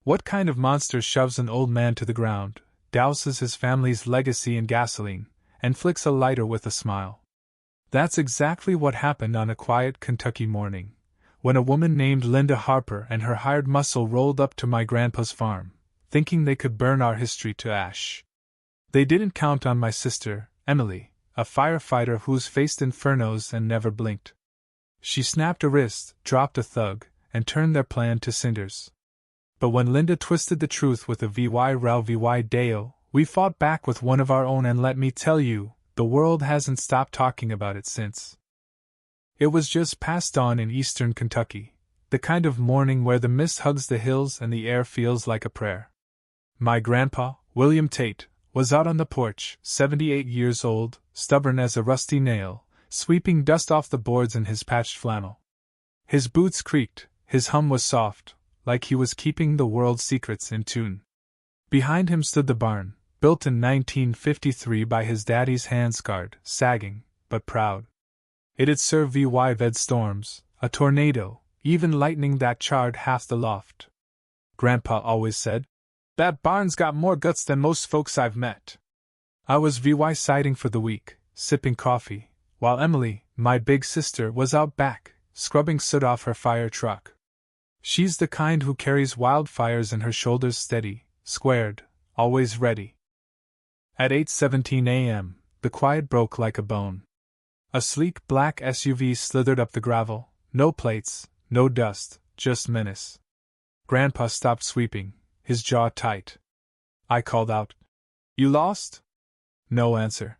What kind of monster shoves an old man to the ground, douses his family's legacy in gasoline, and flicks a lighter with a smile? That's exactly what happened on a quiet Kentucky morning, when a woman named Linda Harper and her hired muscle rolled up to my grandpa's farm, thinking they could burn our history to ash. They didn't count on my sister, Emily, a firefighter who's faced infernos and never blinked. She snapped a wrist, dropped a thug, and turned their plan to cinders. But when Linda twisted the truth with a VY Rao VY Deo, we fought back with one of our own, and let me tell you, the world hasn't stopped talking about it since. It was just past dawn in eastern Kentucky, the kind of morning where the mist hugs the hills and the air feels like a prayer. My grandpa, William Tate, was out on the porch, 78 years old, stubborn as a rusty nail, sweeping dust off the boards in his patched flannel. His boots creaked, his hum was soft, like he was keeping the world's secrets in tune. Behind him stood the barn, built in 1953 by his daddy's hand, scarred, sagging, but proud. It had served ved storms, a tornado, even lightning that charred half the loft. Grandpa always said, "That barn's got more guts than most folks I've met." I was siding for the week, sipping coffee, while Emily, my big sister, was out back, scrubbing soot off her fire truck. She's the kind who carries wildfires in her shoulders, steady, squared, always ready. At 8:17 a.m., the quiet broke like a bone. A sleek black SUV slithered up the gravel, no plates, no dust, just menace. Grandpa stopped sweeping, his jaw tight. I called out, "You lost?" No answer.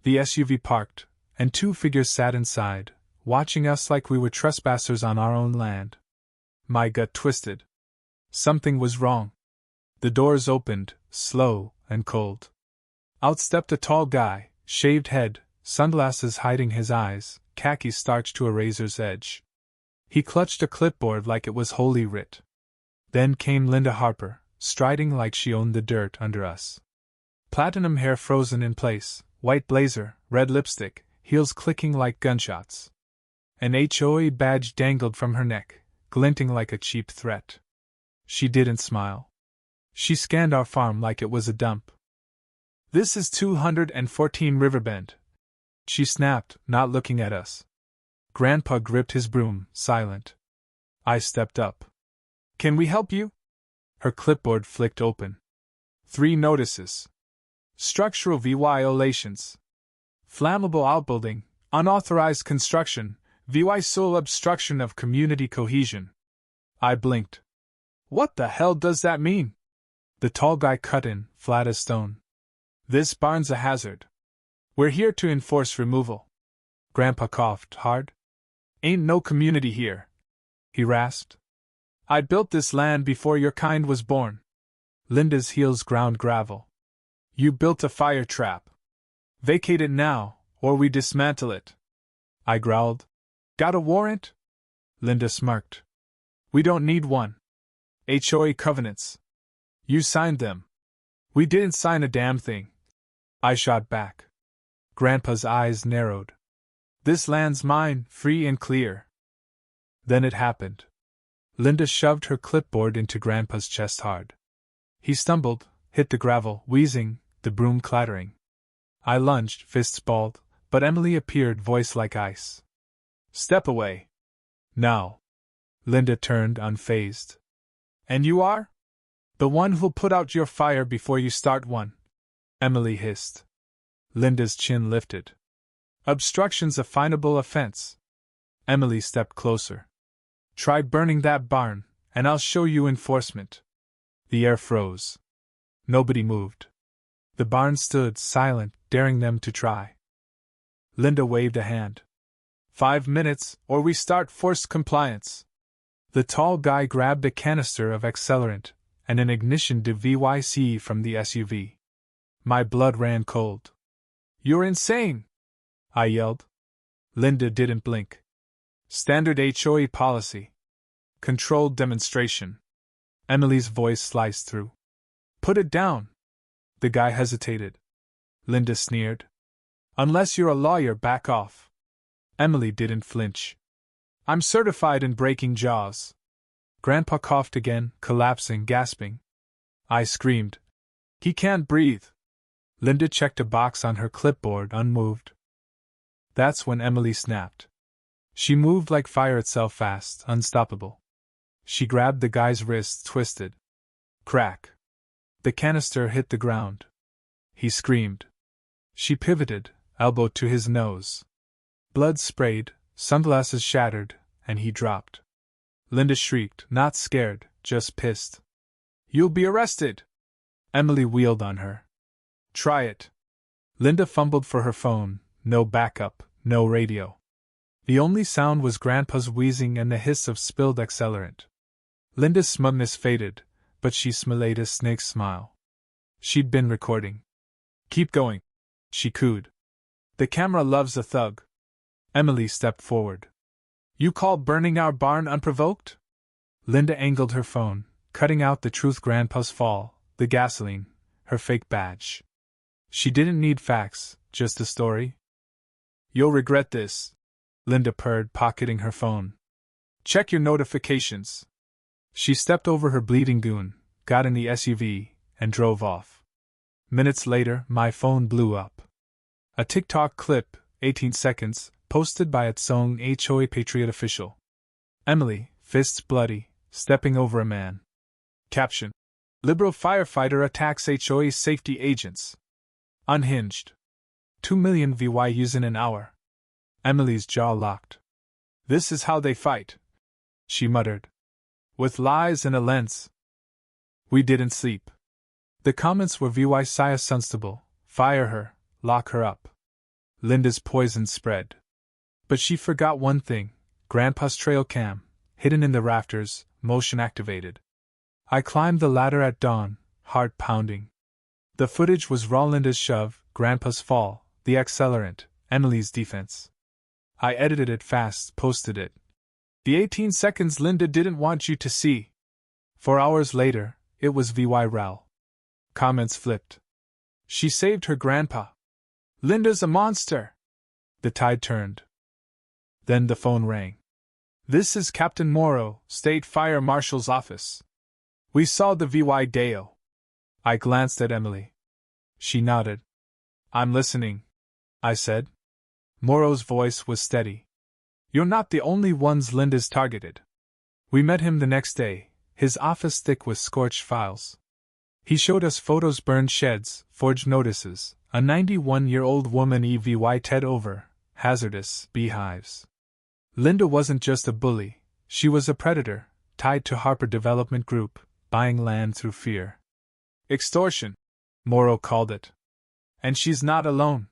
The SUV parked, and two figures sat inside, watching us like we were trespassers on our own land. My gut twisted. Something was wrong. The doors opened, slow and cold. Out stepped a tall guy, shaved head, sunglasses hiding his eyes, khaki starched to a razor's edge. He clutched a clipboard like it was Holy Writ. Then came Linda Harper, striding like she owned the dirt under us. Platinum hair frozen in place, white blazer, red lipstick, heels clicking like gunshots. An HOA badge dangled from her neck, glinting like a cheap threat. She didn't smile. She scanned our farm like it was a dump. "This is 214 Riverbend," she snapped, not looking at us. Grandpa gripped his broom, silent. I stepped up. "Can we help you?" Her clipboard flicked open. 3 notices. Structural violations. Flammable outbuilding, unauthorized construction, sole obstruction of community cohesion. I blinked. "What the hell does that mean?" The tall guy cut in, flat as stone. "This barn's a hazard. We're here to enforce removal." Grandpa coughed hard. "Ain't no community here," he rasped. "I built this land before your kind was born." Linda's heels ground gravel. "You built a fire trap. Vacate it now, or we dismantle it." I growled. "Got a warrant?" Linda smirked. "We don't need one. HOA covenants. You signed them." "We didn't sign a damn thing," I shot back. Grandpa's eyes narrowed. "This land's mine, free and clear." Then it happened. Linda shoved her clipboard into Grandpa's chest hard. He stumbled, hit the gravel, wheezing, the broom clattering. I lunged, fists balled, but Emily appeared, voice like ice. "Step away. Now." Linda turned, unfazed. "And you are?" "The one who'll put out your fire before you start one," Emily hissed. Linda's chin lifted. "Obstruction's a finable offense." Emily stepped closer. "Try burning that barn, and I'll show you enforcement." The air froze. Nobody moved. The barn stood, silent, daring them to try. Linda waved a hand. 5 minutes, or we start forced compliance." The tall guy grabbed a canister of accelerant and an ignition device from the SUV. My blood ran cold. "You're insane!" I yelled. Linda didn't blink. "Standard HOA policy. Controlled demonstration." Emily's voice sliced through. "Put it down." The guy hesitated. Linda sneered. "Unless you're a lawyer, back off." Emily didn't flinch. "I'm certified in breaking jaws." Grandpa coughed again, collapsing, gasping. I screamed. He can't breathe. Linda checked a box on her clipboard, unmoved. That's when Emily snapped. She moved like fire itself, fast, unstoppable. She grabbed the guy's wrist, twisted. Crack. The canister hit the ground. He screamed. She pivoted, elbow to his nose. Blood sprayed, sunglasses shattered, and he dropped. Linda shrieked, not scared, just pissed. You'll be arrested! Emily wheeled on her. Try it. Linda fumbled for her phone, no backup, no radio. The only sound was Grandpa's wheezing and the hiss of spilled accelerant. Linda's smugness faded, but she smiled a snake's smile. She'd been recording. Keep going, she cooed. The camera loves a thug. Emily stepped forward. You call burning our barn unprovoked? Linda angled her phone, cutting out the truth: Grandpa's fall, the gasoline, her fake badge. She didn't need facts, just a story. You'll regret this, Linda purred, pocketing her phone. Check your notifications. She stepped over her bleeding goon, got in the SUV, and drove off. Minutes later, my phone blew up. A TikTok clip, 18 seconds, posted by its own HOA Patriot official. Emily, fists bloody, stepping over a man. Caption: Liberal firefighter attacks HOA safety agents. Unhinged. 2 million views in an hour. Emily's jaw locked. This is how they fight, she muttered. With lies and a lens. We didn't sleep. The comments were VY Sia Sunstable, fire her, lock her up. Linda's poison spread. But she forgot one thing: Grandpa's trail cam, hidden in the rafters, motion activated. I climbed the ladder at dawn, heart pounding. The footage was raw: Linda's shove, Grandpa's fall, the accelerant, Emily's defense. I edited it fast, posted it. The 18 seconds Linda didn't want you to see. 4 hours later, it was VY Rel. Comments flipped. She saved her grandpa. Linda's a monster. The tide turned. Then the phone rang. This is Captain Morrow, State Fire Marshal's office. We saw the VY Deo. I glanced at Emily. She nodded. I'm listening, I said. Morrow's voice was steady. You're not the only ones Linda's targeted. We met him the next day, his office thick with scorched files. He showed us photos: burned sheds, forged notices, a 91-year-old woman EVY Ted over, hazardous beehives. Linda wasn't just a bully, she was a predator, tied to Harper Development Group, buying land through fear. Extortion, Morrow called it. And she's not alone.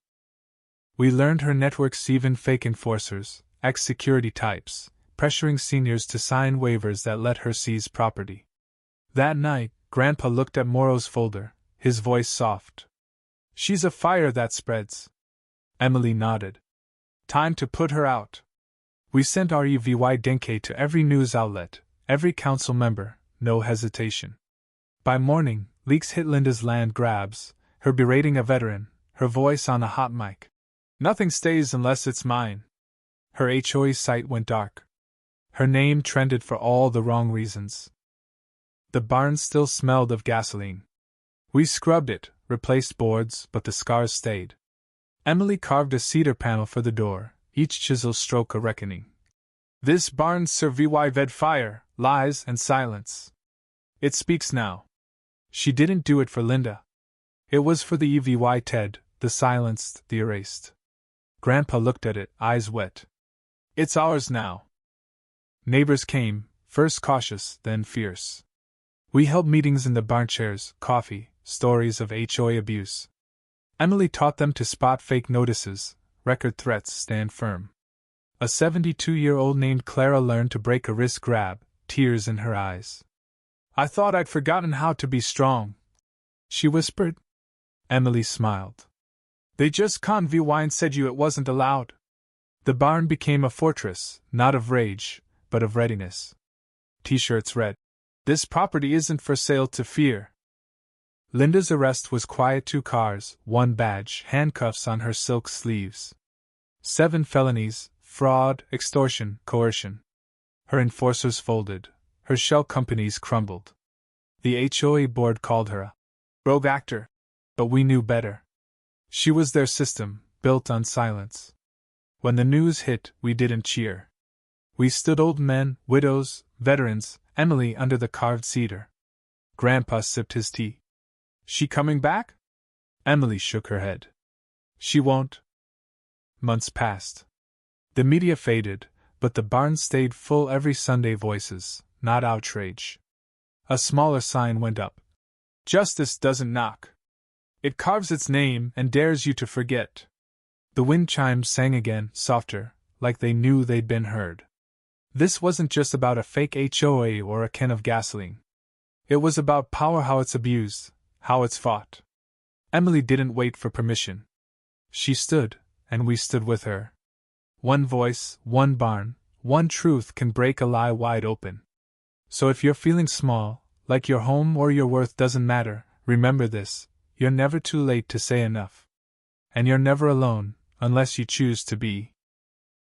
We learned her networks: even fake enforcers, ex-security types, pressuring seniors to sign waivers that let her seize property. That night, Grandpa looked at Morrow's folder, his voice soft. She's a fire that spreads. Emily nodded. Time to put her out. We sent our EVY Denke to every news outlet, every council member, no hesitation. By morning, leaks hit Linda's land grabs, her berating a veteran, her voice on a hot mic. Nothing stays unless it's mine. Her HOA site went dark. Her name trended for all the wrong reasons. The barn still smelled of gasoline. We scrubbed it, replaced boards, but the scars stayed. Emily carved a cedar panel for the door, each chisel stroke a reckoning. This barn survived fire, lies, and silence. It speaks now. She didn't do it for Linda. It was for the EVY Ted, the silenced, the erased. Grandpa looked at it, eyes wet. It's ours now. Neighbors came, first cautious, then fierce. We held meetings in the barn chairs, coffee, stories of HOA abuse. Emily taught them to spot fake notices, record threats, stand firm. A 72-year-old named Clara learned to break a wrist grab, tears in her eyes. I thought I'd forgotten how to be strong, she whispered. Emily smiled. They just conviewine said you it wasn't allowed. The barn became a fortress, not of rage, but of readiness. T-shirts read, "This property isn't for sale to fear." Linda's arrest was quiet: 2 cars, 1 badge, handcuffs on her silk sleeves. 7 felonies: fraud, extortion, coercion. Her enforcers folded, her shell companies crumbled. The HOA board called her a rogue actor, but we knew better. She was their system, built on silence. When the news hit, we didn't cheer. We stood old men, widows, veterans, Emily under the carved cedar. Grandpa sipped his tea. She coming back? Emily shook her head. She won't. Months passed. The media faded, but the barn stayed full every Sunday. Voices, not outrage. A smaller sign went up. Justice doesn't knock. It carves its name and dares you to forget. The wind chimes sang again, softer, like they knew they'd been heard. This wasn't just about a fake HOA or a can of gasoline. It was about power, how it's abused, how it's fought. Emily didn't wait for permission. She stood, and we stood with her. One voice, one barn, one truth can break a lie wide open. So if you're feeling small, like your home or your worth doesn't matter, remember this: you're never too late to say enough. And you're never alone, unless you choose to be.